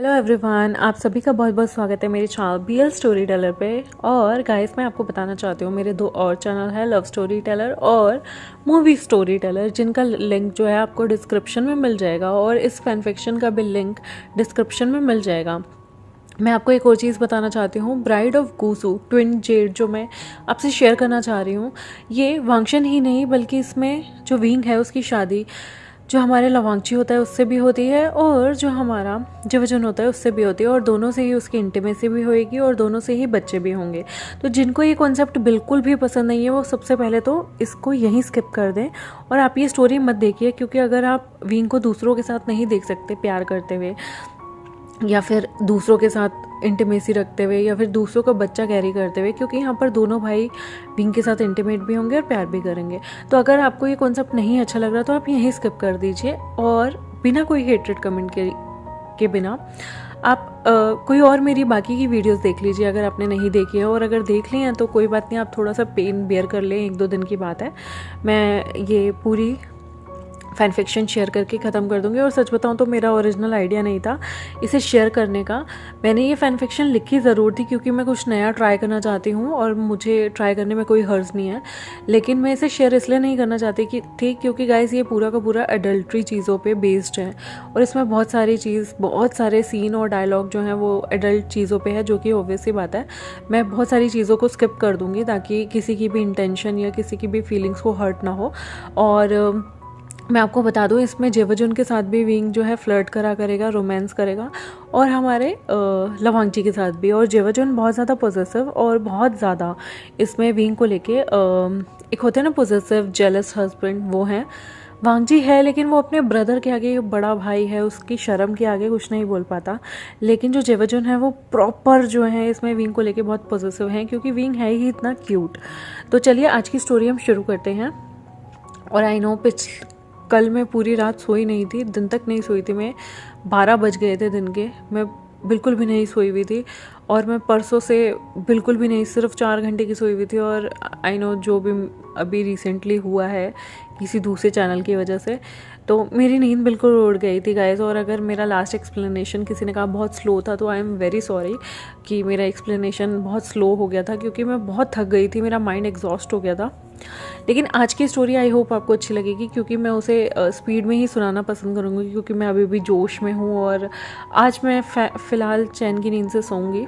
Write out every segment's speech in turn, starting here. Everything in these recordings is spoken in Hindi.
हेलो एवरीवन, आप सभी का बहुत बहुत स्वागत है मेरे चैनल BL स्टोरी टेलर पे। और गाइस, मैं आपको बताना चाहती हूँ मेरे दो और चैनल है, लव स्टोरी टेलर और मूवी स्टोरी टेलर, जिनका लिंक जो है आपको डिस्क्रिप्शन में मिल जाएगा और इस फैन फिक्शन का भी लिंक डिस्क्रिप्शन में मिल जाएगा। मैं आपको एक और चीज़ बताना चाहती हूँ, ब्राइड ऑफ गूसू ट्विन जेड जो मैं आपसे शेयर करना चाह रही हूँ, ये वांगशन ही नहीं बल्कि इसमें जो विंग है उसकी शादी जो हमारे लवांगची होता है उससे भी होती है और जो हमारा जवजन होता है उससे भी होती है, और दोनों से ही उसकी इंटीमेसी भी होएगी और दोनों से ही बच्चे भी होंगे। तो जिनको ये कॉन्सेप्ट बिल्कुल भी पसंद नहीं है वो सबसे पहले तो इसको यहीं स्किप कर दें और आप ये स्टोरी मत देखिए, क्योंकि अगर आप विंग को दूसरों के साथ नहीं देख सकते प्यार करते हुए या फिर दूसरों के साथ इंटीमेसी रखते हुए या फिर दूसरों का बच्चा कैरी करते हुए, क्योंकि यहाँ पर दोनों भाई विंग के साथ इंटीमेट भी होंगे और प्यार भी करेंगे। तो अगर आपको ये कॉन्सेप्ट नहीं अच्छा लग रहा तो आप यहीं स्किप कर दीजिए और बिना कोई हेट्रेड कमेंट के बिना आप कोई और मेरी बाकी की वीडियोस देख लीजिए अगर आपने नहीं देखी है, और अगर देख ली हैं तो कोई बात नहीं, आप थोड़ा सा पेन बेयर कर लें, 1-2 दिन की बात है। मैं ये पूरी फैन फिक्शन शेयर करके ख़त्म कर दूंगी। और सच बताऊं तो मेरा ओरिजिनल आइडिया नहीं था इसे शेयर करने का। मैंने ये फ़ैन फिक्शन लिखी ज़रूर थी क्योंकि मैं कुछ नया ट्राई करना चाहती हूँ और मुझे ट्राई करने में कोई हर्ज नहीं है, लेकिन मैं इसे शेयर इसलिए नहीं करना चाहती थी क्योंकि गाइस ये पूरा का पूरा एडल्ट्री चीज़ों पे बेस्ड है और इसमें बहुत सारे सीन और डायलॉग जो हैं वो एडल्ट चीज़ों पे है, जो कि ऑब्वियस सी बात है। मैं बहुत सारी चीज़ों को स्किप कर दूँगी ताकि किसी की भी इंटेंशन या किसी की भी फीलिंग्स को हर्ट ना हो। और मैं आपको बता दूं, इसमें जेवजुन के साथ भी विंग जो है फ्लर्ट करेगा, रोमांस करेगा, और हमारे लवांगची के साथ भी। और जेवजुन बहुत ज़्यादा पॉसेसिव और बहुत ज़्यादा इसमें विंग को लेके एक होते हैं ना पॉसेसिव जेलस हस्बैंड, वो हैं। वांगजी है लेकिन वो अपने ब्रदर के आगे, बड़ा भाई है, उसकी शर्म के आगे कुछ नहीं बोल पाता। लेकिन जो जेवजुन है वो प्रॉपर जो है इसमें विंग को लेके बहुत पॉसेसिव हैं, क्योंकि विंग है ही इतना क्यूट। तो चलिए आज की स्टोरी हम शुरू करते हैं। और आई नो कल मैं पूरी रात सोई नहीं थी, दिन तक नहीं सोई थी मैं, 12 बज गए थे दिन के, मैं बिल्कुल भी नहीं सोई हुई थी। और मैं परसों से बिल्कुल भी नहीं, सिर्फ 4 घंटे की सोई हुई थी। और आई नो जो भी अभी रिसेंटली हुआ है किसी दूसरे चैनल की वजह से, तो मेरी नींद बिल्कुल उड़ गई थी गाइस। और अगर मेरा लास्ट एक्सप्लेनेशन किसी ने कहा बहुत स्लो था तो आई एम वेरी सॉरी कि मेरा एक्सप्लेनेशन बहुत स्लो हो गया था, क्योंकि मैं बहुत थक गई थी, मेरा माइंड एग्जॉस्ट हो गया था। लेकिन आज की स्टोरी आई होप आपको अच्छी लगेगी, क्योंकि मैं उसे स्पीड में ही सुनाना पसंद करूँगी, क्योंकि मैं अभी भी जोश में हूँ और आज मैं फ़िलहाल चैन की नींद से सोऊंगी।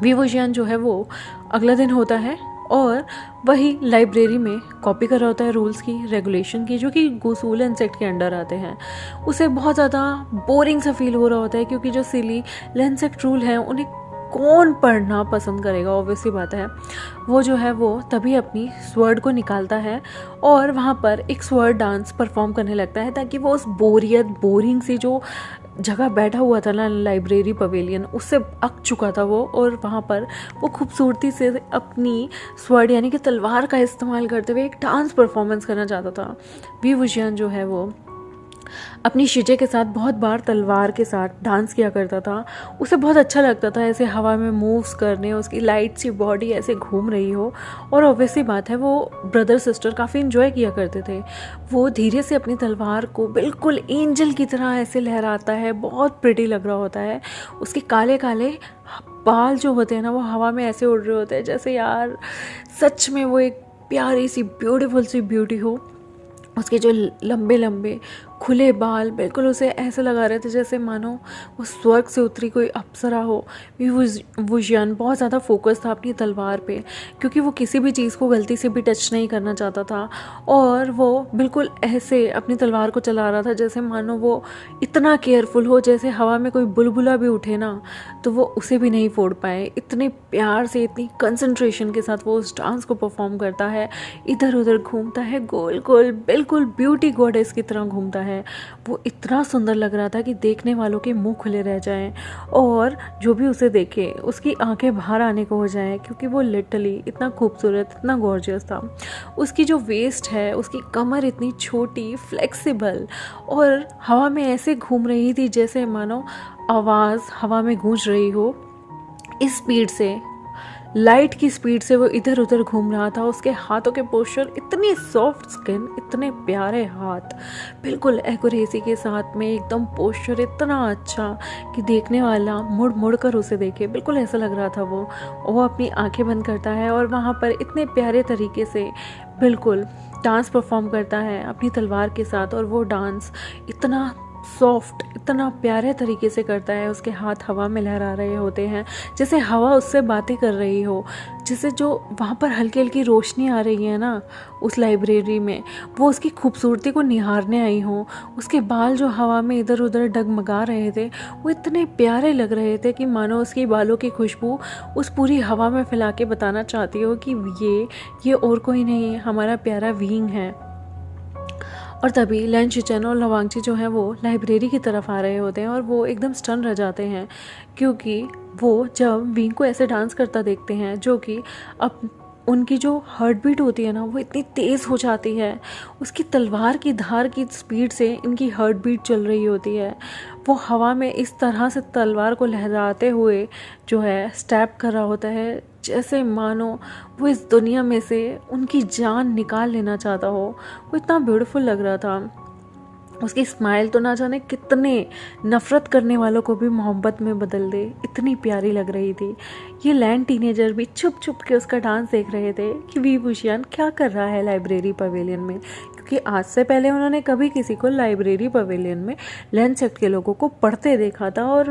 वीवोजियान जो है वो अगला दिन होता है और वही लाइब्रेरी में कॉपी कर रहा होता है रूल्स की, रेगुलेशन की, जो कि गूसूल इंसेक्ट के अंडर आते हैं। उसे बहुत ज़्यादा बोरिंग सा फील हो रहा होता है, क्योंकि जो सिली इंसेक्ट रूल हैं उन्हें कौन पढ़ना पसंद करेगा, ऑब्वियस सी बात है। वो जो है वो तभी अपनी स्वर्ड को निकालता है और वहाँ पर एक स्वर्ड डांस परफॉर्म करने लगता है, ताकि वो उस बोरिंग सी जो जगह बैठा हुआ था ना, लाइब्रेरी पवेलियन, उससे अक चुका था वो। और वहाँ पर वो खूबसूरती से अपनी स्वर्ड यानी कि तलवार का इस्तेमाल करते हुए एक डांस परफॉर्मेंस करना चाहता था। वीवुजियान जो है वो अपनी शिजे के साथ बहुत बार तलवार के साथ डांस किया करता था। उसे बहुत अच्छा लगता था ऐसे हवा में मूव्स करने, उसकी लाइट सी बॉडी ऐसे घूम रही हो। और ऑब्वियसली बात है वो ब्रदर सिस्टर काफ़ी इन्जॉय किया करते थे। वो धीरे से अपनी तलवार को बिल्कुल एंजल की तरह ऐसे लहराता है, बहुत प्रिटी लग रहा होता है। उसके काले काले बाल जो होते हैं ना वो हवा में ऐसे उड़ रहे होते हैं जैसे यार सच में वो एक प्यारी सी ब्यूटीफुल सी ब्यूटी हो। उसके जो लंबे लंबे खुले बाल बिल्कुल उसे ऐसे लगा रहे थे जैसे मानो वो स्वर्ग से उतरी कोई अप्सरा हो। वुजियान बहुत ज़्यादा फोकस था अपनी तलवार पे, क्योंकि वो किसी भी चीज़ को गलती से भी टच नहीं करना चाहता था। और वो बिल्कुल ऐसे अपनी तलवार को चला रहा था जैसे मानो वो इतना केयरफुल हो, जैसे हवा में कोई बुलबुला भी उठे ना तो वो उसे भी नहीं फोड़ पाए। इतने प्यार से, इतनी कंसंट्रेशन के साथ वो उस डांस को परफॉर्म करता है, इधर उधर घूमता है, गोल गोल बिल्कुल ब्यूटी गॉडेस की तरह घूमता है। वो इतना सुंदर लग रहा था कि देखने वालों के मुंह खुले रह जाएं और जो भी उसे देखे उसकी आंखें बाहर आने को हो जाएं, क्योंकि वो लिटरली इतना खूबसूरत, इतना गॉर्जियस था। उसकी जो वेस्ट है, उसकी कमर इतनी छोटी, फ्लेक्सिबल, और हवा में ऐसे घूम रही थी जैसे मानो आवाज़ हवा में गूंज रही हो इस स्पीड से। लाइट की स्पीड से वो इधर उधर घूम रहा था। उसके हाथों के पोस्चर, इतनी सॉफ्ट स्किन, इतने प्यारे हाथ, बिल्कुल एक्यूरेसी के साथ में एकदम पोस्चर इतना अच्छा कि देखने वाला मुड़ मुड़ कर उसे देखे, बिल्कुल ऐसा लग रहा था। वो अपनी आंखें बंद करता है और वहाँ पर इतने प्यारे तरीके से बिल्कुल डांस परफॉर्म करता है अपनी तलवार के साथ। और वो डांस इतना सॉफ्ट, इतना प्यारे तरीके से करता है। उसके हाथ हवा में लहरा रहे होते हैं, जैसे हवा उससे बातें कर रही हो, जैसे जो वहाँ पर हल्की हल्की रोशनी आ रही है ना उस लाइब्रेरी में, वो उसकी खूबसूरती को निहारने आई हो। उसके बाल जो हवा में इधर उधर डगमगा रहे थे, वो इतने प्यारे लग रहे थे कि मानो उसकी बालों की खुशबू उस पूरी हवा में फैला के बताना चाहती हो कि ये और कोई नहीं, हमारा प्यारा विंग है। और तभी लैन शिचन और लवांगची जो है वो लाइब्रेरी की तरफ आ रहे होते हैं और वो एकदम स्टन रह जाते हैं, क्योंकि वो जब विंग को ऐसे डांस करता देखते हैं, जो कि अब उनकी जो हार्ट बीट होती है ना वो इतनी तेज़ हो जाती है। उसकी तलवार की धार की स्पीड से इनकी हार्ट बीट चल रही होती है। वो हवा में इस तरह से तलवार को लहराते हुए जो है स्टैप कर रहा होता है, जैसे मानो वो इस दुनिया में से उनकी जान निकाल लेना चाहता हो। वो इतना ब्यूटीफुल लग रहा था। उसकी स्माइल तो ना जाने कितने नफ़रत करने वालों को भी मोहब्बत में बदल दे, इतनी प्यारी लग रही थी। ये लैंड टीनेजर भी छुप छुप के उसका डांस देख रहे थे कि वी बुशियान क्या कर रहा है लाइब्रेरी पवेलियन में, क्योंकि आज से पहले उन्होंने कभी किसी को लाइब्रेरी पवेलियन में लैंड सेक्ट के लोगों को पढ़ते देखा था और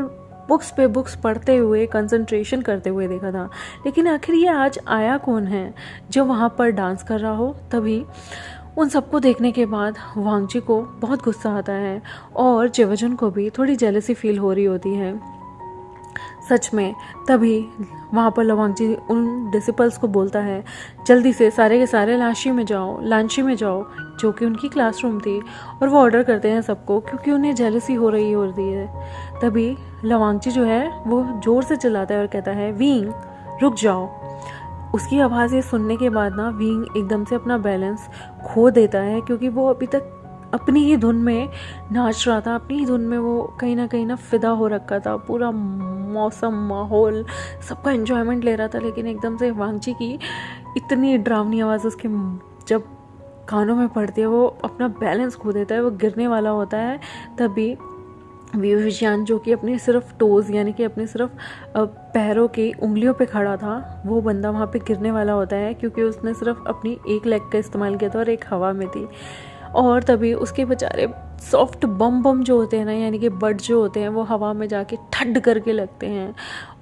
बुक्स पे बुक्स पढ़ते हुए कंसंट्रेशन करते हुए देखा था। लेकिन आखिर ये आज आया कौन है जो वहाँ पर डांस कर रहा हो। तभी उन सबको देखने के बाद वांगजी को बहुत गुस्सा आता है और जेवजन को भी थोड़ी जेलसी फील हो रही होती है सच में। तभी वहाँ पर लवांगजी उन डिसिपल्स को बोलता है, जल्दी से सारे के सारे लांची में जाओ, जो कि उनकी क्लासरूम थी, और वो ऑर्डर करते हैं सबको, क्योंकि उन्हें जेलसी हो रही होती है। तभी लवांगजी जो है वो ज़ोर से चिल्लाता है और कहता है, विंग रुक जाओ। उसकी आवाज़ ये सुनने के बाद ना विंग एकदम से अपना बैलेंस खो देता है, क्योंकि वो अभी तक अपनी ही धुन में नाच रहा था, अपनी ही धुन में वो कहीं ना फिदा हो रखा था। पूरा मौसम, माहौल, सबका एंजॉयमेंट ले रहा था। लेकिन एकदम से वांगजी की इतनी डरावनी आवाज़ उसके जब कानों में पड़ती है, वो अपना बैलेंस खो देता है, वो गिरने वाला होता है। तभी विविशियान जो कि अपने सिर्फ टोज़ यानी कि अपने सिर्फ पैरों की उंगलियों पे खड़ा था, वो बंदा वहाँ पे गिरने वाला होता है, क्योंकि उसने सिर्फ अपनी एक लेग का इस्तेमाल किया था और एक हवा में थी। और तभी उसके बेचारे सॉफ्ट बम जो होते हैं ना, यानी कि बर्ड जो होते हैं, वो हवा में जाके ठड करके लगते हैं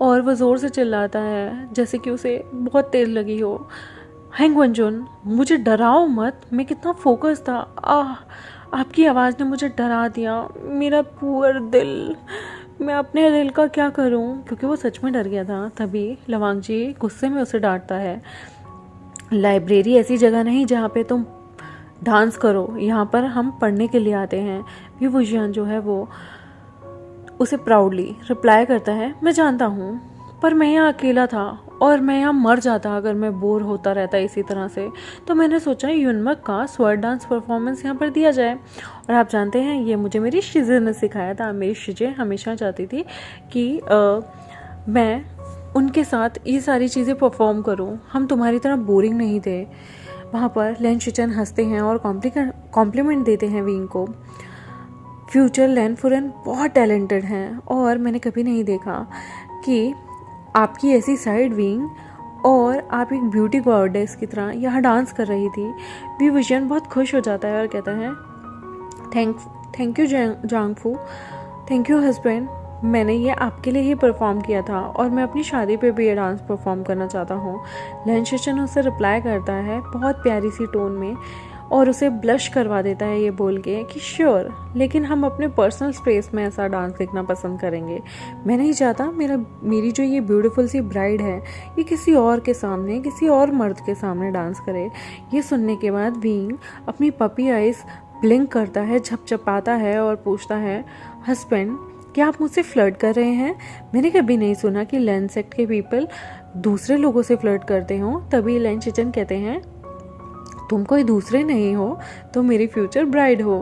और वो ज़ोर से चिल्लाता है जैसे कि उसे बहुत तेज़ लगी हो, हैंग वंजुन मुझे डराओ मत, मैं कितना फोकस था, आपकी आवाज़ ने मुझे डरा दिया, मेरा पुअर दिल, मैं अपने दिल का क्या करूं, क्योंकि वो सच में डर गया था। तभी लवांगजी गुस्से में उसे डांटता है, लाइब्रेरी ऐसी जगह नहीं जहाँ पे तुम डांस करो, यहाँ पर हम पढ़ने के लिए आते हैं। वी बुशियान जो है वो उसे प्राउडली रिप्लाई करता है, मैं जानता हूँ, पर मैं यहाँ अकेला था और मैं यहाँ मर जाता अगर मैं बोर होता रहता इसी तरह से, तो मैंने सोचा युनमक का स्वर डांस परफॉर्मेंस यहाँ पर दिया जाए। और आप जानते हैं ये मुझे मेरी शिजे ने सिखाया था। मेरी शिजे हमेशा चाहती थी कि मैं उनके साथ ये सारी चीज़ें परफॉर्म करूँ, हम तुम्हारी तरह बोरिंग नहीं थे। वहाँ पर लैन शिचन हंसते हैं और कॉम्प्लीमेंट देते हैं विंग को। फ्यूचर लैन फुरन बहुत टैलेंटेड हैं और मैंने कभी नहीं देखा कि आपकी ऐसी साइड विंग और आप एक ब्यूटी गॉडेस की तरह यहाँ डांस कर रही थी। वी विजन बहुत खुश हो जाता है और कहता है, थैंक यू जांगफू, थैंक यू हस्बैंड, मैंने ये आपके लिए ही परफॉर्म किया था और मैं अपनी शादी पे भी ये डांस परफॉर्म करना चाहता हूँ। लैन शिचन उसे रिप्लाई करता है बहुत प्यारी सी टोन में और उसे ब्लश करवा देता है ये बोल के कि श्योर, लेकिन हम अपने पर्सनल स्पेस में ऐसा डांस देखना पसंद करेंगे। मैं नहीं चाहता मेरी जो ये ब्यूटीफुल सी ब्राइड है ये किसी और के सामने, किसी और मर्द के सामने डांस करे। ये सुनने के बाद विंग अपनी पपी आइज ब्लिंक करता है, झपझपाता है और पूछता है, हस्बैंड क्या आप मुझसे फ्लर्ट कर रहे हैं? मैंने कभी नहीं सुना कि लैन सेक्ट के पीपल दूसरे लोगों से फ्लर्ट करते हों। तभी लैन शिचन कहते हैं, तुम कोई दूसरे नहीं हो, तो मेरी फ्यूचर ब्राइड हो।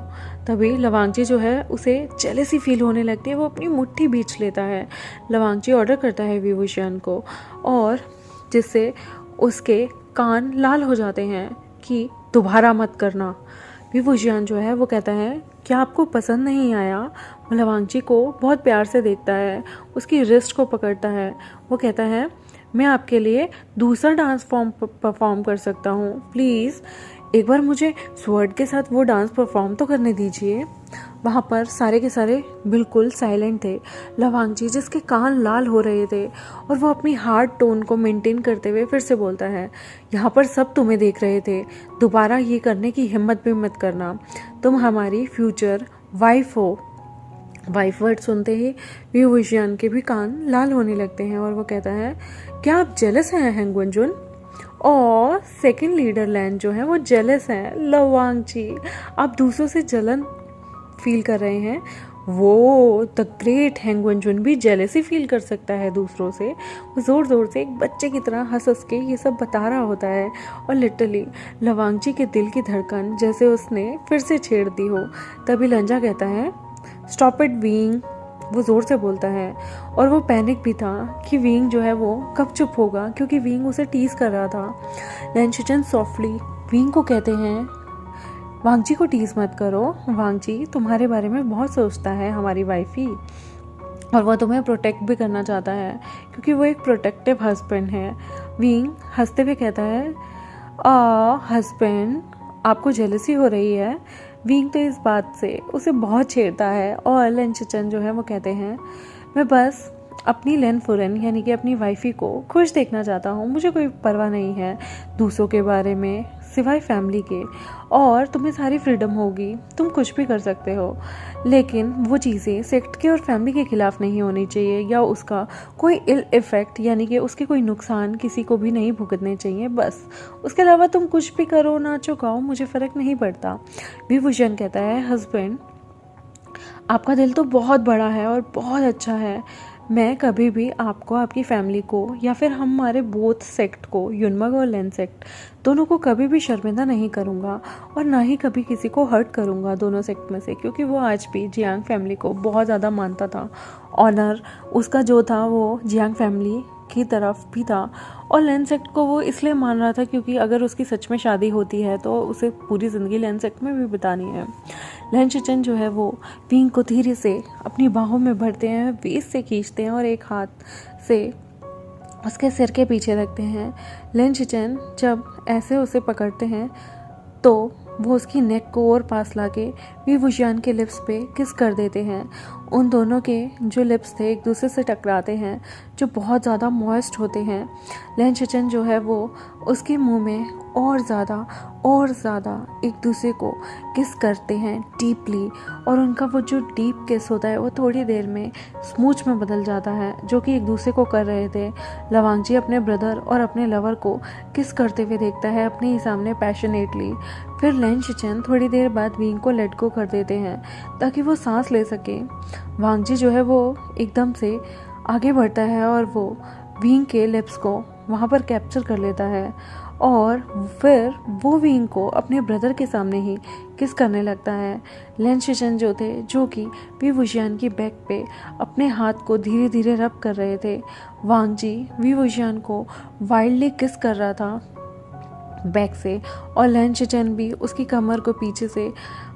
तभी लवांगजी जो है उसे जेलसी फील होने लगती है, वो अपनी मुट्ठी बींच लेता है। लवांगजी ऑर्डर करता है वी बुशियान को और जिससे उसके कान लाल हो जाते हैं कि दोबारा मत करना। वी वुजियान जो है वो कहता है क्या आपको पसंद नहीं आया। वो लवांगची को बहुत प्यार से देखता है, उसकी रिस्ट को पकड़ता है। वो कहता है मैं आपके लिए दूसरा डांस फॉर्म परफॉर्म कर सकता हूँ, प्लीज़ एक बार मुझे स्वर्ड के साथ वो डांस परफॉर्म तो करने दीजिए। वहाँ पर सारे के सारे बिल्कुल साइलेंट थे। लवांगची जिसके कान लाल हो रहे थे और वो अपनी हार्ड टोन को मेंटेन करते हुए फिर से बोलता है यहाँ पर सब तुम्हें देख रहे थे, दोबारा ये करने की हिम्मत भी मत करना, तुम हमारी फ्यूचर वाइफ हो। वाइफ वर्ड सुनते ही वी वुजियान के भी कान लाल होने लगते हैं और वो कहता है क्या आप जेलस हैं हैंगवनजुन। और सेकंड लीडर लैंड जो है वो जेलस हैं। लवांगची आप दूसरों से जलन फील कर रहे हैं, वो द ग्रेट हैंगवनजुन भी जेलसी फील कर सकता है दूसरों से। वो ज़ोर ज़ोर से एक बच्चे की तरह हंस हंस के ये सब बता रहा होता है और लिटरली लवांगची के दिल की धड़कन जैसे उसने फिर से छेड़ दी हो। तभी लंजा कहता है स्टॉप इट वीइंग। वो ज़ोर से बोलता है और वो पैनिक भी था कि वीइंग जो है वो कब चुप होगा, क्योंकि वीइंग उसे टीज कर रहा था। लैंशिचन सॉफ्टली वीइंग को कहते हैं वांगची को टीज मत करो, वांगची तुम्हारे बारे में बहुत सोचता है हमारी वाइफ ही, और वह तुम्हें प्रोटेक्ट भी करना चाहता है क्योंकि वो एक प्रोटेक्टिव हस्बैंड है। वीइंग हंसते हुए कहता है हस्बैंड आपको जेलसी हो रही है। वीइंग तो इस बात से उसे बहुत छेड़ता है और लैंशिचन जो है वो कहते हैं मैं बस अपनी लेन फुरन यानी कि अपनी वाइफी को खुश देखना चाहता हूँ, मुझे कोई परवाह नहीं है दूसरों के बारे में सिवाय फैमिली के, और तुम्हें सारी फ्रीडम होगी, तुम कुछ भी कर सकते हो, लेकिन वो चीज़ें सेक्ट के और फैमिली के खिलाफ नहीं होनी चाहिए या उसका कोई इल इफ़ेक्ट यानी कि उसके कोई नुकसान किसी को भी नहीं भुगतने चाहिए। बस उसके अलावा तुम कुछ भी करो नाचो गाओ, मुझे फ़र्क नहीं पड़ता। वी वुजियान कहता है हस्बैंड आपका दिल तो बहुत बड़ा है और बहुत अच्छा है, मैं कभी भी आपको आपकी फैमिली को या फिर हमारे बोथ सेक्ट को युनमग और लेन सेक्ट दोनों को कभी भी शर्मिंदा नहीं करूँगा और ना ही कभी किसी को हर्ट करूँगा दोनों सेक्ट में से, क्योंकि वो आज भी जियांग फैमिली को बहुत ज़्यादा मानता था। ऑनर उसका जो था वो जियांग फैमिली की तरफ भी था और लेन सेक्ट को वो इसलिए मान रहा था क्योंकि अगर उसकी सच में शादी होती है तो उसे पूरी ज़िंदगी लेन सेक्ट में भी बितानी है। लैंशिचन जो है वो वीइंग को धीरे से अपनी बाहों में भरते हैं, वेस्ट से खींचते हैं और एक हाथ से उसके सिर के पीछे रखते हैं। लैंशिचन जब ऐसे उसे पकड़ते हैं तो वो उसकी नेक को और पास लाके वी वुजियान के लिप्स पे किस कर देते हैं। उन दोनों के जो लिप्स थे एक दूसरे से टकराते हैं जो बहुत ज़्यादा मॉइस्ट होते हैं। लैंशिचन जो है वो उसके मुंह में और ज़्यादा एक दूसरे को किस करते हैं डीपली, और उनका वो जो डीप किस होता है वो थोड़ी देर में स्मूच में बदल जाता है जो कि एक दूसरे को कर रहे थे। लवांगची अपने ब्रदर और अपने लवर को किस करते हुए देखता है अपने ही सामने पैशनेटली। फिर लैंशिचन थोड़ी देर बाद वीइंग को लेट गो कर देते हैं ताकि वो सांस ले सके। वांगजी जो है वो एकदम से आगे बढ़ता है और वो वीइंग के लिप्स को वहाँ पर कैप्चर कर लेता है और फिर वो वीइंग को अपने ब्रदर के सामने ही किस करने लगता है। लैंशिचन जो थे जो कि वी वुजियान की बैक पे अपने हाथ को धीरे धीरे रब कर रहे थे। वांगजी वी वुजियान को वाइल्डली किस कर रहा था बैक से और लैंशिचन भी उसकी कमर को पीछे से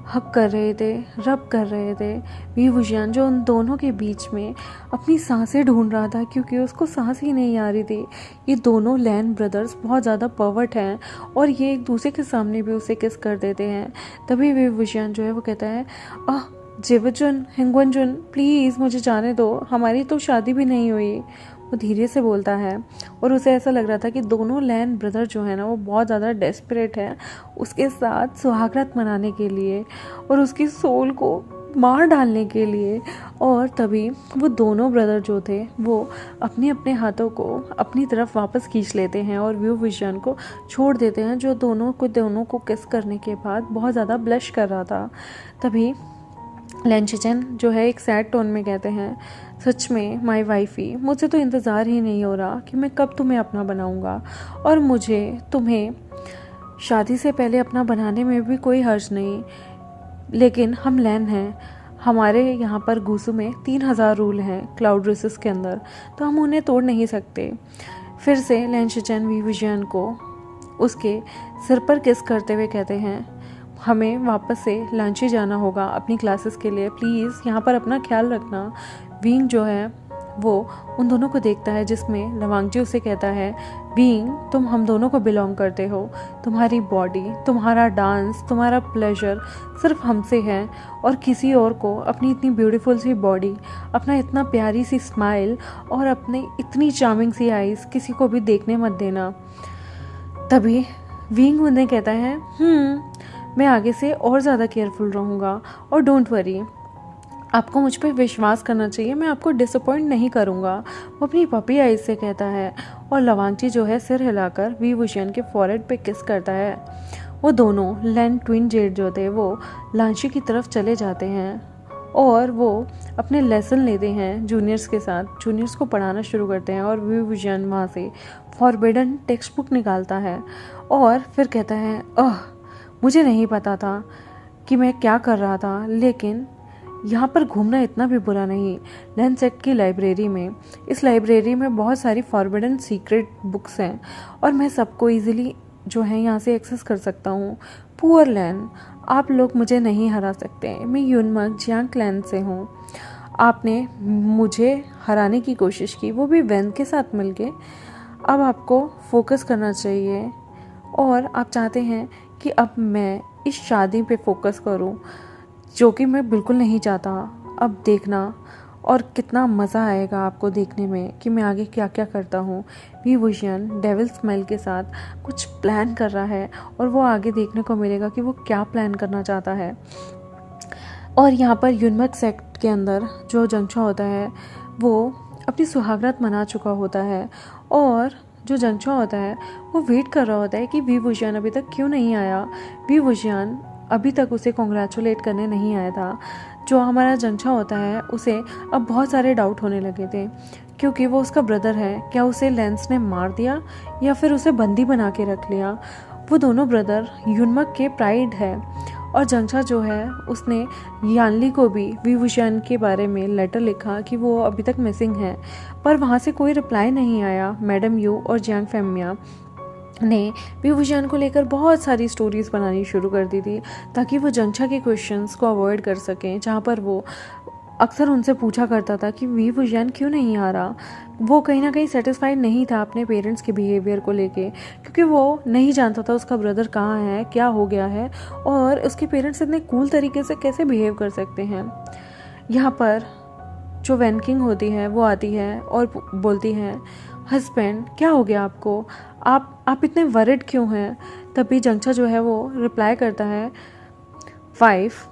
हक कर रहे थे, रब कर रहे थे। वी वुजियान जो उन दोनों के बीच में अपनी सांसें ढूंढ रहा था क्योंकि उसको सांस ही नहीं आ रही थी। ये दोनों लैन ब्रदर्स बहुत ज़्यादा पर्वर्ट हैं और ये एक दूसरे के सामने भी उसे किस कर देते हैं। तभी वी वुजियान जो है वो कहता है जेवजुन हैंगवनजुन प्लीज़ मुझे जाने दो, हमारी तो शादी भी नहीं हुई। वो धीरे से बोलता है और उसे ऐसा लग रहा था कि दोनों लैन ब्रदर जो है ना वो बहुत ज़्यादा डेस्परेट है उसके साथ सुहागरात मनाने के लिए और उसकी सोल को मार डालने के लिए। और तभी वो दोनों ब्रदर जो थे वो अपने अपने हाथों को अपनी तरफ वापस खींच लेते हैं और वी वुजियान को छोड़ देते हैं जो दोनों को किस करने के बाद बहुत ज़्यादा ब्लश कर रहा था। तभी लैंशिचन जो है एक सैड टोन में कहते हैं सच में माय वाइफी, मुझे तो इंतज़ार ही नहीं हो रहा कि मैं कब तुम्हें अपना बनाऊंगा और मुझे तुम्हें शादी से पहले अपना बनाने में भी कोई हर्ज नहीं, लेकिन हम लैन हैं, हमारे यहाँ पर गुसु में 3000 रूल हैं क्लाउड रेसिस के अंदर, तो हम उन्हें तोड़ नहीं सकते। फिर से लैन शिचेन वी वुजियान को उसके सिर पर किस करते हुए कहते हैं, हमें वापस से लांची जाना होगा अपनी क्लासेस के लिए, प्लीज़ यहाँ पर अपना ख्याल रखना। विंग जो है वो उन दोनों को देखता है, जिसमें लवांगजी उसे कहता है, विंग तुम हम दोनों को बिलोंग करते हो, तुम्हारी बॉडी, तुम्हारा डांस, तुम्हारा प्लेजर सिर्फ हमसे है और किसी और को अपनी इतनी ब्यूटीफुल सी बॉडी, अपना इतना प्यारी सी स्माइल और अपनी इतनी चार्मिंग सी आईज किसी को भी देखने मत देना। तभी विंग उन्हें कहता है, मैं आगे से और ज़्यादा केयरफुल रहूँगा और डोंट वरी, आपको मुझ पर विश्वास करना चाहिए, मैं आपको डिसअपॉइंट नहीं करूँगा। वो अपनी पपी आइज से कहता है और लवांगजी जो है सिर हिलाकर वी वुजियान के फॉरहेड पे किस करता है। वो दोनों लैन ट्विन जेड जो थे वो लांची की तरफ चले जाते हैं और वो अपने लेसन लेते हैं जूनियर्स के साथ, जूनियर्स को पढ़ाना शुरू करते हैं और वी वुजियान वहाँ से फॉरबिडन टेक्स्ट बुक निकालता है और फिर कहता है, मुझे नहीं पता था कि मैं क्या कर रहा था, लेकिन यहाँ पर घूमना इतना भी बुरा नहीं। लैन सेक्ट की लाइब्रेरी में, इस लाइब्रेरी में बहुत सारी फॉरबिडन सीक्रेट बुक्स हैं और मैं सबको इजीली जो है यहाँ से एक्सेस कर सकता हूँ। पुअर लैन, आप लोग मुझे नहीं हरा सकते, मैं यूनमक जियांग क्लैन से हूँ। आपने मुझे हराने की कोशिश की, वो भी वेन के साथ मिलके। अब आपको फोकस करना चाहिए और आप चाहते हैं कि अब मैं इस शादी पे फोकस करूं, जो कि मैं बिल्कुल नहीं चाहता। अब देखना और कितना मज़ा आएगा आपको देखने में कि मैं आगे क्या क्या करता हूँ। वी वुजियान डेविल स्माइल के साथ कुछ प्लान कर रहा है और वो आगे देखने को मिलेगा कि वो क्या प्लान करना चाहता है। और यहाँ पर यूनमक सेक्ट के अंदर जो जंगशा होता है वो अपनी सुहागरात मना चुका होता है और जो जंगशा होता है वो वेट कर रहा होता है कि वी वुजियान अभी तक क्यों नहीं आया। वी वुजियान अभी तक उसे कॉन्ग्रेचुलेट करने नहीं आया था। जो हमारा जंगशा होता है उसे अब बहुत सारे डाउट होने लगे थे, क्योंकि वो उसका ब्रदर है। क्या उसे लेंस ने मार दिया या फिर उसे बंदी बना के रख लिया। वो दोनों ब्रदर यूनमक के प्राइड है और जंगशा जो है उसने यानली को भी वी वुजियान के बारे में लेटर लिखा कि वो अभी तक मिसिंग है, पर वहाँ से कोई रिप्लाई नहीं आया। मैडम यू और जियांग फेमिया ने वी वुजियान को लेकर बहुत सारी स्टोरीज बनानी शुरू कर दी थी ताकि वो जंगशा के क्वेश्चंस को अवॉइड कर सकें, जहाँ पर वो अक्सर उनसे पूछा करता था कि वी वुजियान क्यों नहीं आ रहा। वो कहीं ना कहीं सेटिस्फाइड नहीं था अपने पेरेंट्स के बिहेवियर को लेके, क्योंकि वो नहीं जानता था उसका ब्रदर कहाँ है, क्या हो गया है और उसके पेरेंट्स इतने कूल तरीके से कैसे बिहेव कर सकते हैं। यहाँ पर जो वैन किंग होती है वो आती है और बोलती है, हस्बैंड क्या हो गया आपको, आप इतने वरिड क्यों हैं। तभी जंगशा जो है वो रिप्लाई करता है, वाइफ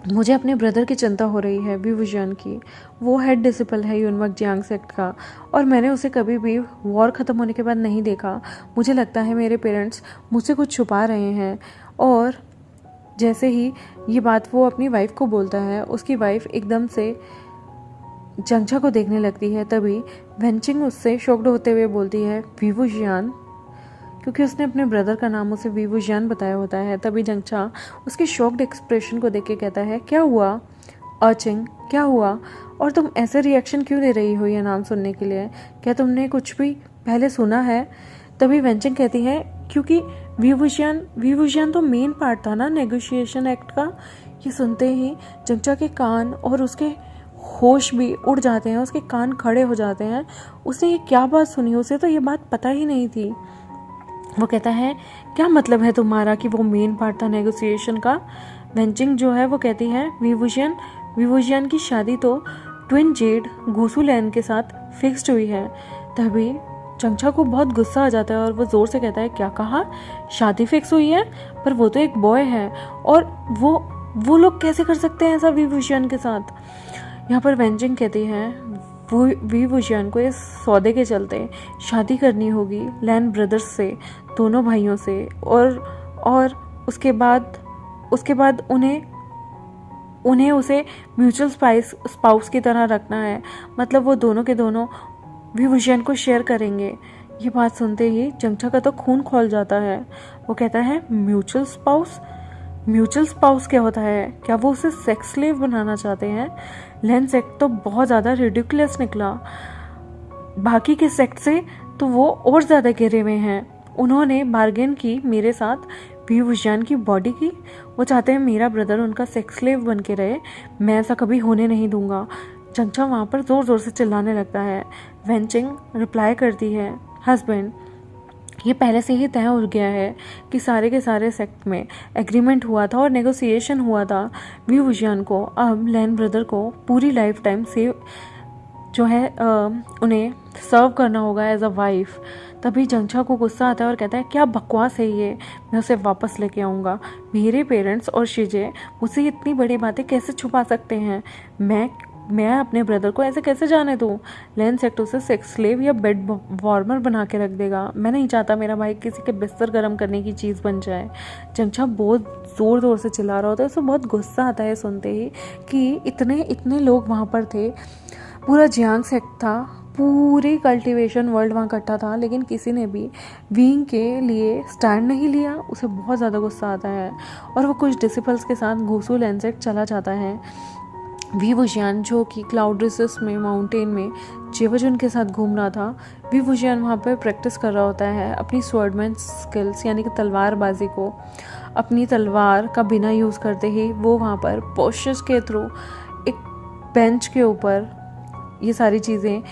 मुझे अपने ब्रदर की चिंता हो रही है, वी वुजियान की। वो हेड डिसिपल है यूनमक जियांग सेक्ट का और मैंने उसे कभी भी वॉर ख़त्म होने के बाद नहीं देखा। मुझे लगता है मेरे पेरेंट्स मुझसे कुछ छुपा रहे हैं। और जैसे ही ये बात वो अपनी वाइफ को बोलता है, उसकी वाइफ एकदम से जंगशा को देखने लगती है। तभी वेंचिंग उससे शॉक्ड होते हुए बोलती है, वी वुजियान, क्योंकि उसने अपने ब्रदर का नाम उसे वी वुजियान बताया होता है। तभी जंगशा उसके शॉक्ड एक्सप्रेशन को देख के कहता है, क्या हुआ अर्चिंग, क्या हुआ और तुम ऐसे रिएक्शन क्यों दे रही हो ये नाम सुनने के लिए, क्या तुमने कुछ भी पहले सुना है। तभी वेंचिंग कहती है, क्योंकि वी वुजियान तो मेन पार्ट था ना नेगोशिएशन एक्ट का। ये सुनते ही जंगशा के कान और उसके होश भी उड़ जाते हैं, उसके कान खड़े हो जाते हैं। उसने ये क्या बात सुनी, उसे तो ये बात पता ही नहीं थी। वो कहता है, क्या मतलब है तुम्हारा कि वो मेन पार्ट था नेगोशिएशन का। वेंचिंग जो है वो कहती है, वी वुजियान की शादी तो ट्विन जेड गुसू लैन के साथ फिक्स्ड हुई है। तभी जंगशा को बहुत गुस्सा आ जाता है और वो ज़ोर से कहता है, क्या कहा, शादी फिक्स हुई है, पर वो तो एक बॉय है और वो लोग कैसे कर सकते हैं ऐसा वी वुजियान के साथ। यहाँ पर वेंचिंग कहती है, वी वुजियान को इस सौदे के चलते शादी करनी होगी लैन ब्रदर्स से, दोनों भाइयों से, और उसके बाद उन्हें उसे म्यूचुअल स्पाउस की तरह रखना है। मतलब वो दोनों के दोनों वी वुजियान को शेयर करेंगे। ये बात सुनते ही जंगशा का तो खून खौल जाता है। वो कहता है, म्यूचुअल स्पाउस क्या होता है, क्या वो उसे सेक्स स्लेव बनाना चाहते हैं। लैन सेक्ट तो बहुत ज़्यादा रिडिकुलस निकला। बाकी के सेक्ट से तो वो और ज़्यादा गिरे हुए हैं। उन्होंने बार्गेन की मेरे साथ वी वुशियान की बॉडी की। वो चाहते हैं मेरा ब्रदर उनका सेक्स स्लेव बन के रहे। मैं ऐसा कभी होने नहीं दूंगा। चंगचा वहाँ पर ज़ोर ज़ोर से चिल्लाने लगता है। वेंचिंग रिप्लाई करती है, हस्बैंड, ये पहले से ही तय हो गया है कि सारे के सारे सेक्ट में एग्रीमेंट हुआ था और नेगोशिएशन हुआ था। वी वुशियान को अब लैन ब्रदर को पूरी लाइफ टाइम से जो है उन्हें सर्व करना होगा एज अ वाइफ। तभी जंगछा को गुस्सा आता है और कहता है, क्या बकवास है ये, मैं उसे वापस लेके आऊँगा। मेरे पेरेंट्स और शिजे मुझसे इतनी बड़ी बातें कैसे छुपा सकते हैं। मैं अपने ब्रदर को ऐसे कैसे जाने दूँ। लैन सेक्ट उसे सेक्स स्लेव या बेड वार्मर बना के रख देगा। मैं नहीं चाहता मेरा भाई किसी के बिस्तर गर्म करने की चीज़ बन जाए। जंगछा बहुत ज़ोर ज़ोर से चिल्ला रहा होता है। उसे बहुत गुस्सा आता है सुनते ही कि इतने लोग वहाँ पर थे। पूरा जियांग सेक्ट था, पूरी कल्टीवेशन वर्ल्ड वहाँ इकट्ठा था, लेकिन किसी ने भी विंग के लिए स्टैंड नहीं लिया। उसे बहुत ज़्यादा गुस्सा आता है और वो कुछ डिसिपल्स के साथ घूसू लैन सेक्ट चला जाता है। वी वुशियान जो कि क्लाउड रिसेस में माउंटेन में जेवजुन के साथ घूम रहा था, वी वुशियान वहाँ पर प्रैक्टिस कर रहा होता है अपनी स्वॉर्डमैन स्किल्स यानी कि तलवारबाजी को। अपनी तलवार का बिना यूज़ करते ही वो वहाँ पर पोस्चर्स के थ्रू एक बेंच के ऊपर ये सारी चीज़ें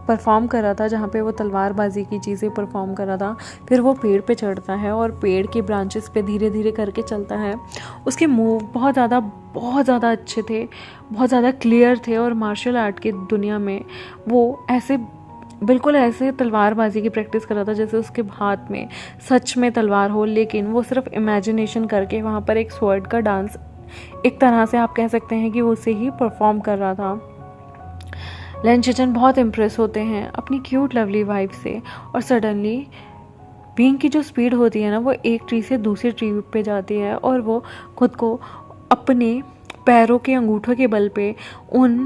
परफॉर्म कर रहा था, जहाँ पे वो तलवारबाजी की चीज़ें परफॉर्म कर रहा था। फिर वो पेड़ पे चढ़ता है और पेड़ के ब्रांचेस पे धीरे धीरे करके चलता है। उसके मूव बहुत ज़्यादा अच्छे थे, बहुत ज़्यादा क्लियर थे और मार्शल आर्ट की दुनिया में वो बिल्कुल ऐसे तलवारबाजी की प्रैक्टिस कर रहा था जैसे उसके हाथ में सच में तलवार हो, लेकिन वो सिर्फ इमेजिनेशन करके वहाँ पर एक स्वॉर्ड का डांस एक तरह से आप कह सकते हैं कि वो उसे ही परफॉर्म कर रहा था। लैन शिचन बहुत इम्प्रेस होते हैं अपनी क्यूट लवली वाइफ से और सडनली बीइंग की जो स्पीड होती है ना, वो एक ट्री से दूसरे ट्री पे जाती है और वो खुद को अपने पैरों के अंगूठों के बल पे उन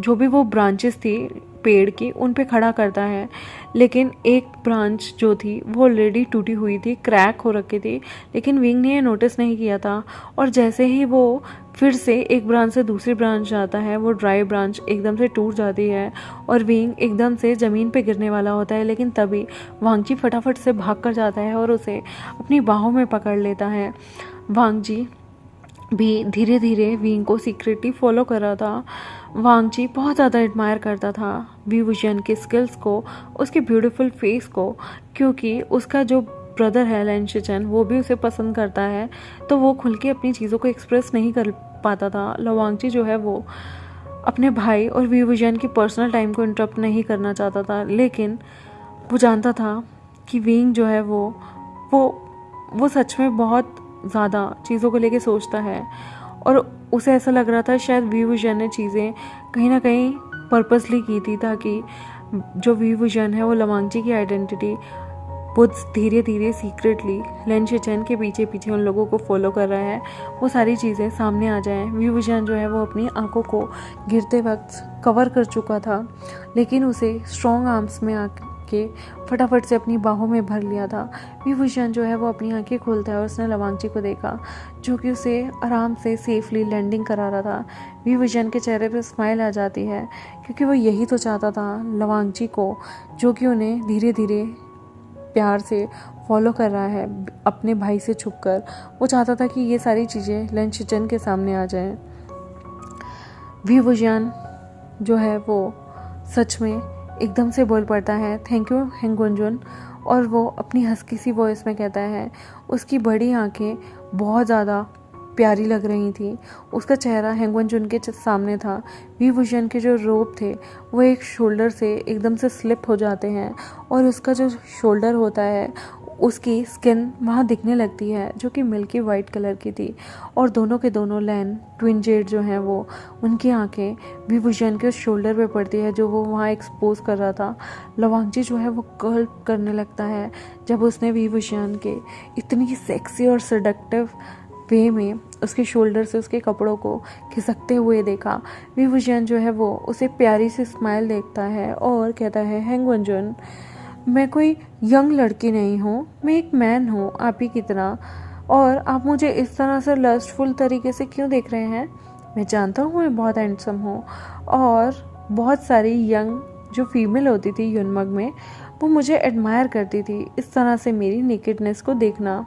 जो भी वो ब्रांचेस थी पेड़ की उन पे खड़ा करता है। लेकिन एक ब्रांच जो थी वो ऑलरेडी टूटी हुई थी, क्रैक हो रखी थी, लेकिन विंग ने ये नोटिस नहीं किया था। और जैसे ही वो फिर से एक ब्रांच से दूसरी ब्रांच जाता है, वो ड्राई ब्रांच एकदम से टूट जाती है और विंग एकदम से ज़मीन पे गिरने वाला होता है। लेकिन तभी वांगजी फटाफट से भाग कर जाता है और उसे अपनी बाहों में पकड़ लेता है। वांगजी भी धीरे धीरे विंग को सीक्रेटली फॉलो कर रहा था। वांगजी बहुत ज़्यादा एडमायर करता था वी वुशियान के स्किल्स को, उसके ब्यूटीफुल फेस को, क्योंकि उसका जो ब्रदर है लैन शिचन वो भी उसे पसंद करता है, तो वो खुल के अपनी चीज़ों को एक्सप्रेस नहीं कर पाता था। वांगजी जो है वो अपने भाई और वी वुशियान की पर्सनल टाइम को इंटरप्ट नहीं करना चाहता था, लेकिन वो जानता था कि विंग जो है वो सच में बहुत ज़्यादा चीज़ों को लेके सोचता है और उसे ऐसा लग रहा था शायद वी वुशियान ने चीज़ें कहीं ना कहीं पर्पसली की थी ताकि जो वी वुशियान है वो लवांगजी की आइडेंटिटी बहुत धीरे धीरे सीक्रेटली लैन शिचन के पीछे पीछे उन लोगों को फॉलो कर रहा है, वो सारी चीज़ें सामने आ जाएं। वी वुशियान जो है वो अपनी आंखों को गिरते वक्त कवर कर चुका था, लेकिन उसे स्ट्रॉन्ग आर्म्स में आके फटाफट से अपनी बाहों में भर लिया था। वी वुशियान जो है वो अपनी आंखें खोलता है और उसने लवांगजी को देखा जो कि उसे आराम से सेफली लैंडिंग करा रहा था। वी वुशियान के चेहरे पे स्माइल आ जाती है क्योंकि वो यही तो चाहता था लवांगजी को, जो कि उन्हें धीरे धीरे प्यार से फॉलो कर रहा है अपने भाई से छुपकर। वो चाहता था कि ये सारी चीज़ें लैन शिचन के सामने आ जाएं। वी वुशियान जो है वो सच में एकदम से बोल पड़ता है, थैंक यू हेंगुनजुन, और वो अपनी हस्की सी वॉइस में कहता है। उसकी बड़ी आंखें बहुत ज़्यादा प्यारी लग रही थी। उसका चेहरा हेंगुनजुन के सामने था। वी वुशियान के जो रोब थे वो एक शोल्डर से एकदम से स्लिप हो जाते हैं और उसका जो शोल्डर होता है उसकी स्किन वहाँ दिखने लगती है जो कि मिल्की वाइट कलर की थी। और दोनों के दोनों लैन ट्विन जेड जो हैं वो उनकी आंखें वी वुशियान के उस शोल्डर पे पड़ती है जो वो वहाँ एक्सपोज कर रहा था। लवांगजी जो है वो कर्ल करने लगता है जब उसने वी वुशियान के इतनी सेक्सी और सेडक्टिव वे में उसके शोल्डर से उसके कपड़ों को खिसकते हुए देखा। वी वुशियान जो है वो उसे प्यारी सी स्माइल देखता है और कहता है, हेंगुनजुन, मैं कोई यंग लड़की नहीं हूँ, मैं एक मैन हूँ आप ही की तरह, और आप मुझे इस तरह से लस्टफुल तरीके से क्यों देख रहे हैं? मैं जानता हूँ मैं बहुत हैंडसम हूँ और बहुत सारी यंग जो फीमेल होती थी युनमग में, वो मुझे एडमायर करती थी। इस तरह से मेरी नेकेडनेस को देखना।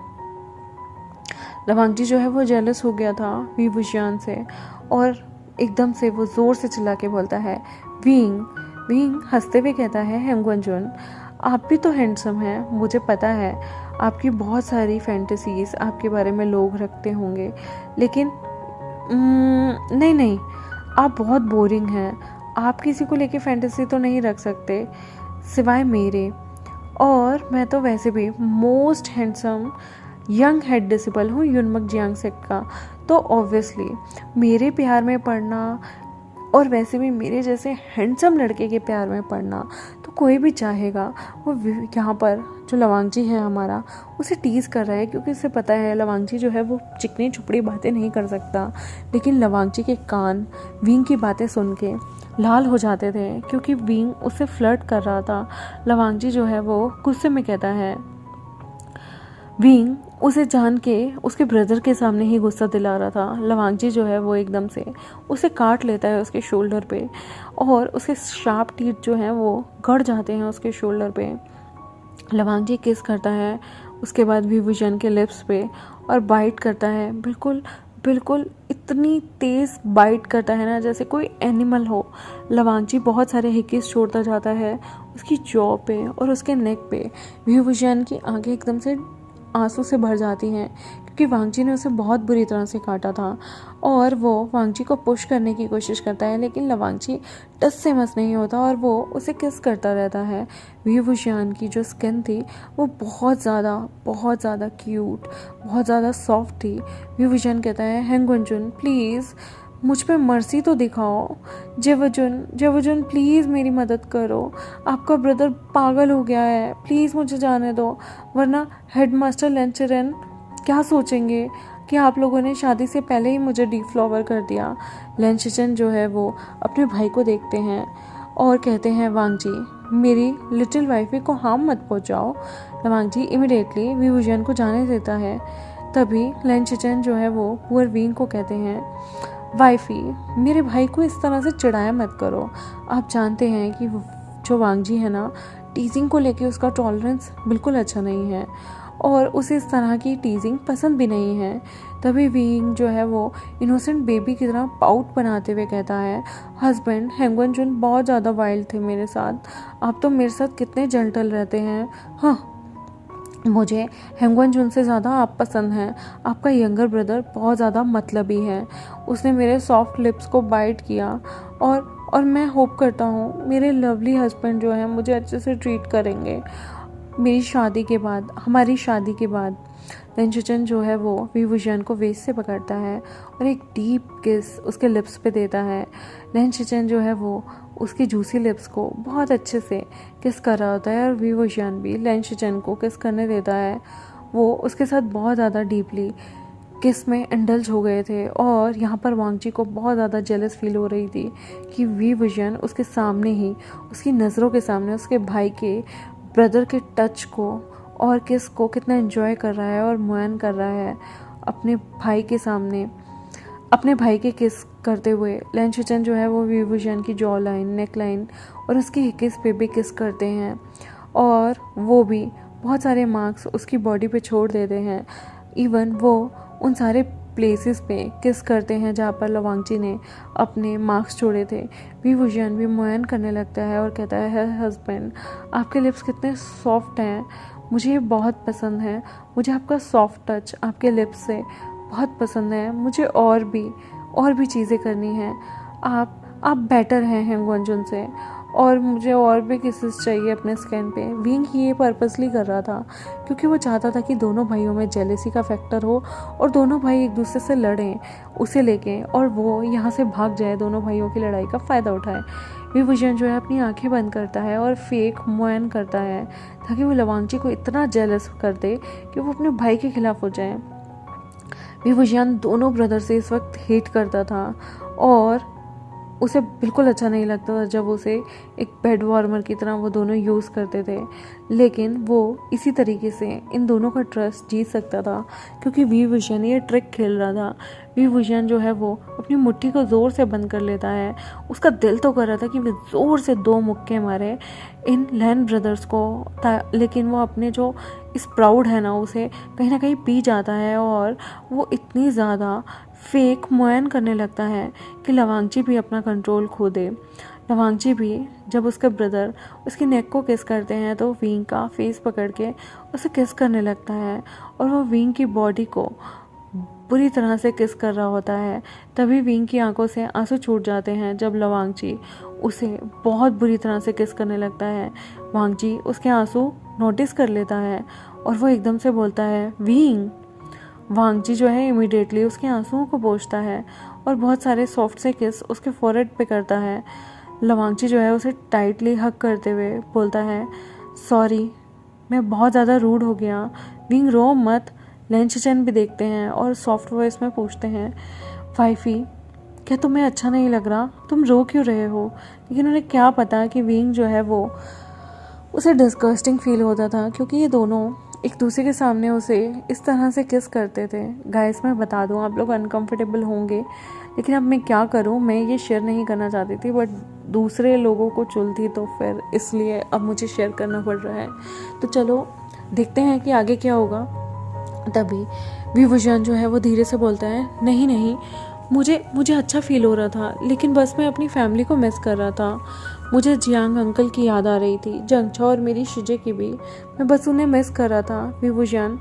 लवांगजी जो है वो जेलस हो गया था वी वुशियान से, और एकदम से वो ज़ोर से चिल्ला के बोलता है, विंग। विंग हंसते हुए कहता है, हेंगवनजुन आप भी तो हैंडसम हैं, मुझे पता है आपकी बहुत सारी फैंटेसीज आपके बारे में लोग रखते होंगे, लेकिन नहीं नहीं, आप बहुत बोरिंग हैं। आप किसी को लेके फैंटेसी तो नहीं रख सकते सिवाय मेरे, और मैं तो वैसे भी most handsome young head disciple हूँ युनमक जियांगसेक का, तो ऑब्वियसली मेरे प्यार में पड़ना, और वैसे भी मेरे जैसे हैंडसम लड़के के प्यार में पड़ना तो कोई भी चाहेगा। वो यहाँ पर जो लवांगजी है हमारा, उसे टीज़ कर रहा है, क्योंकि उसे पता है लवांगजी जो है वो चिकनी छुपड़ी बातें नहीं कर सकता। लेकिन लवांगजी के कान विंग की बातें सुन के लाल हो जाते थे, क्योंकि विंग उससे फ्लर्ट कर रहा था। लवांगजी जो है वो गुस्से में कहता है, विंग उसे जान के उसके ब्रदर के सामने ही गुस्सा दिला रहा था। लवांगजी जो है वो एकदम से उसे काट लेता है उसके शोल्डर पे, और उसके शार्प टीथ जो हैं वो गड़ जाते हैं उसके शोल्डर पे। लवांगजी किस करता है उसके बाद भी विजन के लिप्स पे, और बाइट करता है, बिल्कुल बिल्कुल इतनी तेज़ बाइट करता है ना जैसे कोई एनिमल हो। लवांगजी बहुत सारे हिकिस छोड़ता जाता है उसकी जॉ पे और उसके नेक पे। विजन की आंखें एकदम से आंसू से भर जाती हैं, क्योंकि वांगजी ने उसे बहुत बुरी तरह से काटा था, और वो वांगजी को पुश करने की कोशिश करता है, लेकिन लवांगजी टस से मस नहीं होता और वो उसे किस करता रहता है। वी वुशियान की जो स्किन थी वो बहुत ज़्यादा क्यूट, बहुत ज़्यादा सॉफ्ट थी। वी वुशियान कहता है, हेंगवनजुन प्लीज़ मुझ पे मर्सी तो दिखाओ। जेवजुन प्लीज़ मेरी मदद करो, आपका ब्रदर पागल हो गया है, प्लीज़ मुझे जाने दो, वरना हेडमास्टर लेंचरेन क्या सोचेंगे कि आप लोगों ने शादी से पहले ही मुझे डिफ्लॉवर कर दिया। लेंचरेन जो है वो अपने भाई को देखते हैं और कहते हैं, वांगजी मेरी लिटिल वाइफी को हार्म मत पहुंचाओ। वांगजी इमिडिएटली वी वुशियान को जाने देता है। तभी लेंचरेन जो है वो पुअर विंग को कहते हैं, वाइफी मेरे भाई को इस तरह से चिढ़ाया मत करो। आप जानते हैं कि जो वांगजी है ना, टीजिंग को लेके उसका टॉलरेंस बिल्कुल अच्छा नहीं है, और उसे इस तरह की टीजिंग पसंद भी नहीं है। तभी विंग जो है वो इनोसेंट बेबी की तरह पाउट बनाते हुए कहता है, हस्बैंड हेंगवनजुन बहुत ज़्यादा वाइल्ड थे मेरे साथ, आप तो मेरे साथ कितने जेंटल रहते हैं। हाँ, मुझे हेंगवनजुन से ज़्यादा आप पसंद हैं। आपका यंगर ब्रदर बहुत ज़्यादा मतलबी है, उसने मेरे सॉफ्ट लिप्स को बाइट किया, और मैं होप करता हूँ मेरे लवली हस्बैंड जो है मुझे अच्छे से ट्रीट करेंगे मेरी शादी के बाद, हमारी शादी के बाद। लेंचरेन जो है वो वी वुशियान को वेस्ट से पकड़ता है और एक डीप किस उसके लिप्स पे देता है। लेंचरेन जो है वो उसकी जूसी लिप्स को बहुत अच्छे से किस कर रहा होता है, और वी वुशियान भी लेंचरेन को किस करने देता है। वो उसके साथ बहुत ज़्यादा डीपली किस में इंडल्ज हो गए थे, और यहाँ पर वांगजी को बहुत ज़्यादा जेलस फील हो रही थी कि वी वुशियान उसके सामने ही, उसकी नज़रों के सामने उसके भाई के ब्रदर के टच को और किस को कितना एंजॉय कर रहा है और मुआयन कर रहा है अपने भाई के सामने, अपने भाई के किस करते हुए। लेंचरेन जो है वो वी वुशियान की जॉ लाइन, नेक लाइन और उसकी हिकिस पे भी किस करते हैं, और वो भी बहुत सारे मार्क्स उसकी बॉडी पे छोड़ देते हैं। इवन वो उन सारे प्लेसेस पे किस करते हैं जहाँ पर लवांगजी ने अपने मार्क्स छोड़े थे। वी वुशियान भी मुआयन करने लगता है और कहता है, हस्बैंड आपके लिप्स कितने सॉफ्ट हैं, मुझे ये बहुत पसंद है, मुझे आपका सॉफ्ट टच आपके लिप्स से बहुत पसंद है, मुझे और भी चीज़ें करनी हैं। आप बेटर हैं हेंगवनजुन से, और मुझे और भी किसेस चाहिए अपने स्किन पे। विंग ये पर्पसली कर रहा था क्योंकि वो चाहता था कि दोनों भाइयों में जेलेसी का फैक्टर हो और दोनों भाई एक दूसरे से लड़ें उसे लेके, और वो यहाँ से भाग जाए, दोनों भाइयों की लड़ाई का फ़ायदा उठाए। वी वुशियान जो है अपनी आंखें बंद करता है और फेक मुआयन करता है ताकि वो लवांगजी को इतना जेलस कर दे कि वो अपने भाई के खिलाफ हो जाए। वी वुशियान दोनों ब्रदर से इस वक्त हेट करता था, और उसे बिल्कुल अच्छा नहीं लगता था जब उसे एक बेड वार्मर की तरह वो दोनों यूज़ करते थे, लेकिन वो इसी तरीके से इन दोनों का ट्रस्ट जीत सकता था क्योंकि वी विजन ये ट्रिक खेल रहा था। वी विजन जो है वो अपनी मुट्ठी को ज़ोर से बंद कर लेता है। उसका दिल तो कर रहा था कि वो ज़ोर से 2 मुक्के मारे इन लैन ब्रदर्स को, लेकिन वो अपने जो इस प्राउड है ना उसे कहीं ना कहीं पी जाता है और वो इतनी ज़्यादा फेक मुआयन करने लगता है कि लवांगची भी अपना कंट्रोल खो दे। लवांगची भी जब उसके ब्रदर उसकी नेक को किस करते हैं तो विंग का फेस पकड़ के उसे किस करने लगता है और वो विंग की बॉडी को बुरी तरह से किस कर रहा होता है। तभी विंग की आंखों से आंसू छूट जाते हैं जब लवांगची उसे बहुत बुरी तरह से किस करने लगता है। वांगची उसके आंसू नोटिस कर लेता है और वो एकदम से बोलता है विंग। वांगची जो है इमीडिएटली उसके आंसुओं को पोंछता है और बहुत सारे सॉफ्ट से किस उसके फोरहेड पे करता है। लवांगची जो है उसे टाइटली हग करते हुए बोलता है सॉरी, मैं बहुत ज़्यादा रूड हो गया। विंग रो मत। लेंचचन भी देखते हैं और सॉफ्ट वॉइस में पूछते हैं वाइफी क्या तुम्हें अच्छा नहीं लग रहा, तुम रो क्यों रहे हो। लेकिन उन्हें क्या पता कि विंग जो है वो उसे डिस्गस्टिंग फील होता था क्योंकि ये दोनों एक दूसरे के सामने उसे इस तरह से किस करते थे। गाइस मैं बता दूं आप लोग अनकंफर्टेबल होंगे, लेकिन अब मैं क्या करूं, मैं ये शेयर नहीं करना चाहती थी बट दूसरे लोगों को चुल थी तो फिर इसलिए अब मुझे शेयर करना पड़ रहा है। तो चलो देखते हैं कि आगे क्या होगा। तभी विभूषण जो है वो धीरे से बोलता है नहीं नहीं, मुझे अच्छा फील हो रहा था, लेकिन बस मैं अपनी फैमिली को मिस कर रहा था। मुझे जियांग अंकल की याद आ रही थी, जंगछा और मेरी शिजे की भी। मैं बस उन्हें मिस कर रहा था। विभूषण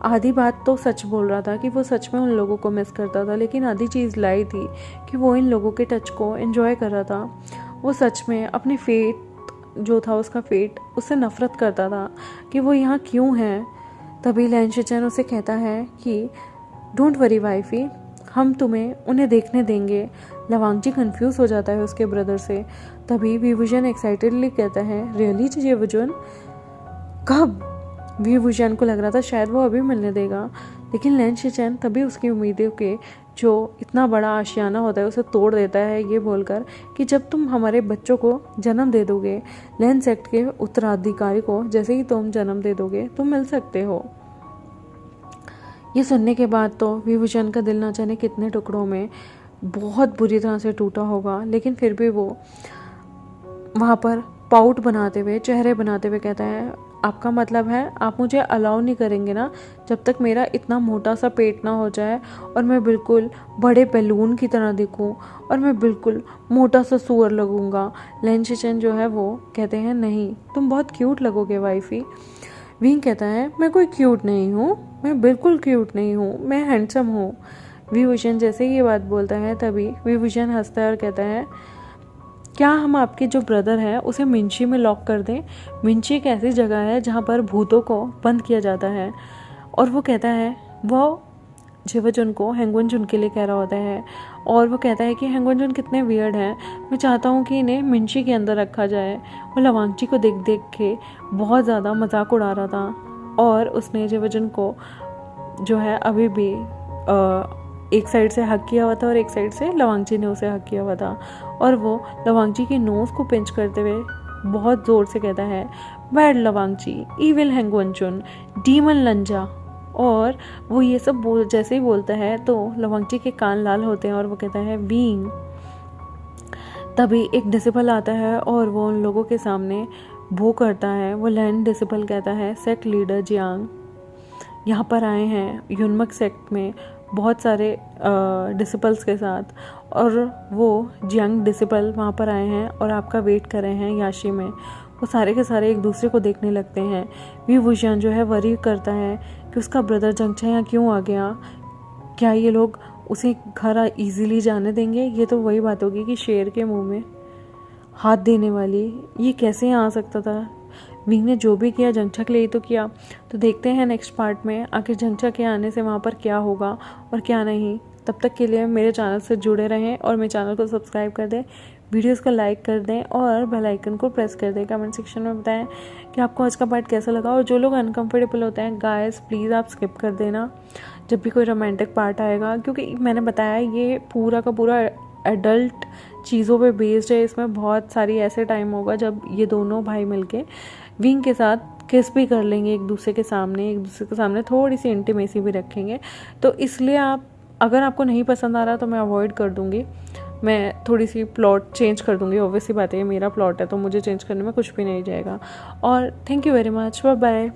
आधी बात तो सच बोल रहा था कि वो सच में उन लोगों को मिस करता था, लेकिन आधी चीज़ लाई थी कि वो इन लोगों के टच को एंजॉय कर रहा था। वो सच में अपने फेट जो था उसका फेट उससे नफरत करता था कि वो यहाँ क्यों है। तभी लैंशचन उसे कहता है कि डोंट वरी वाइफी, हम तुम्हें उन्हें देखने देंगे। लवांगची कंफ्यूज हो जाता है उसके ब्रदर से। तभी विभूषण एक्साइटेडली कहता है रियली विभूषण, कब। विभूषण को लग रहा था शायद वो अभी मिलने देगा, लेकिन लैंशचन तभी उसकी उम्मीदों के जो इतना बड़ा आशियाना होता है उसे तोड़ देता है ये बोलकर कि जब तुम हमारे बच्चों को जन्म दे दोगे, लैन सेक्ट के उत्तराधिकारी को जैसे ही तुम जन्म दे दोगे तुम मिल सकते हो। ये सुनने के बाद तो विभूषण का दिल ना जाने कितने टुकड़ों में बहुत बुरी तरह से टूटा होगा, लेकिन फिर भी वो वहाँ पर पाउट बनाते हुए चेहरे बनाते हुए कहता है आपका मतलब है आप मुझे अलाउ नहीं करेंगे ना जब तक मेरा इतना मोटा सा पेट ना हो जाए और मैं बिल्कुल बड़े बैलून की तरह दिखूं और मैं बिल्कुल मोटा सा सुअर लगूंगा। लैंशचन जो है वो कहते हैं नहीं, तुम बहुत क्यूट लगोगे वाइफी। विंग कहता है मैं कोई क्यूट नहीं हूँ, मैं बिल्कुल क्यूट नहीं हूँ, मैं हैंडसम हूँ। विभूषण जैसे ही ये बात बोलता है तभी विभूषण हंसता है और कहता है क्या हम आपके जो ब्रदर है उसे मिंची में लॉक कर दें। मिंची एक ऐसी जगह है जहाँ पर भूतों को बंद किया जाता है। और वो कहता है वो जिवजुन को हैंगवनजुन के लिए कह रहा होता है और वो कहता है कि हैंगवनजुन कितने वियर्ड हैं, मैं चाहता हूँ कि इन्हें मिंची के अंदर रखा जाए। वो लवांगची को देख देख के बहुत ज़्यादा मजाक उड़ा रहा था और उसने जिवजुन को जो है अभी भी एक साइड से हक किया हुआ था और एक साइड से लवांगची ने उसे हक किया हुआ था और वो लवांगची की नोज़ को पिंच करते हुए बहुत ज़ोर से कहता है बैड लवांगची, इविल हैंगवनजुन, डीमन लंजा। और वो ये सब जैसे ही बोलता है तो लवांगची के कान लाल होते हैं और वो कहता है विंग। तभी एक डिसिपल आता है और वो उन लोगों के सामने वो करता है। वो लैंड डिसिपल कहता है सेक्ट लीडर जियांग यहाँ पर आए हैं यूनमक सेक्ट में बहुत सारे डिसिपल्स के साथ, और वो जियांग डिसिपल वहाँ पर आए हैं और आपका वेट कर रहे हैं याशी में। वो सारे के सारे एक दूसरे को देखने लगते हैं। विभूषण जो है वरी करता है कि उसका ब्रदर जंगछा यहाँ क्यों आ गया, क्या ये लोग उसे घर इजीली जाने देंगे। ये तो वही बात होगी कि शेर के मुंह में हाथ देने वाली, ये कैसे यहाँ आ सकता था। विंग ने जो भी किया जंगछा के लिए ही तो किया। तो देखते हैं नेक्स्ट पार्ट में आखिर जंगछा के आने से वहाँ पर क्या होगा और क्या नहीं। तब तक के लिए मेरे चैनल से जुड़े रहें और मेरे चैनल को सब्सक्राइब कर दें, वीडियोस को लाइक कर दें और बेल आइकन को प्रेस कर दें। कमेंट सेक्शन में बताएं कि आपको आज का पार्ट कैसा लगा। और जो लोग अनकंफर्टेबल होते हैं गाइस प्लीज़ आप स्किप कर देना जब भी कोई रोमांटिक पार्ट आएगा, क्योंकि मैंने बताया ये पूरा का पूरा एडल्ट चीज़ों पे बेस्ड है। इसमें बहुत सारी ऐसे टाइम होगा जब ये दोनों भाई मिलके विंग के साथ किस भी कर लेंगे एक दूसरे के सामने थोड़ी सी इंटीमेसी भी रखेंगे। तो इसलिए आप, अगर आपको नहीं पसंद आ रहा तो मैं अवॉइड कर दूँगी, मैं थोड़ी सी प्लॉट चेंज कर दूँगी। ऑब्वियसली बात है, ये मेरा प्लॉट है तो मुझे चेंज करने में कुछ भी नहीं जाएगा। और thank you very much, bye bye.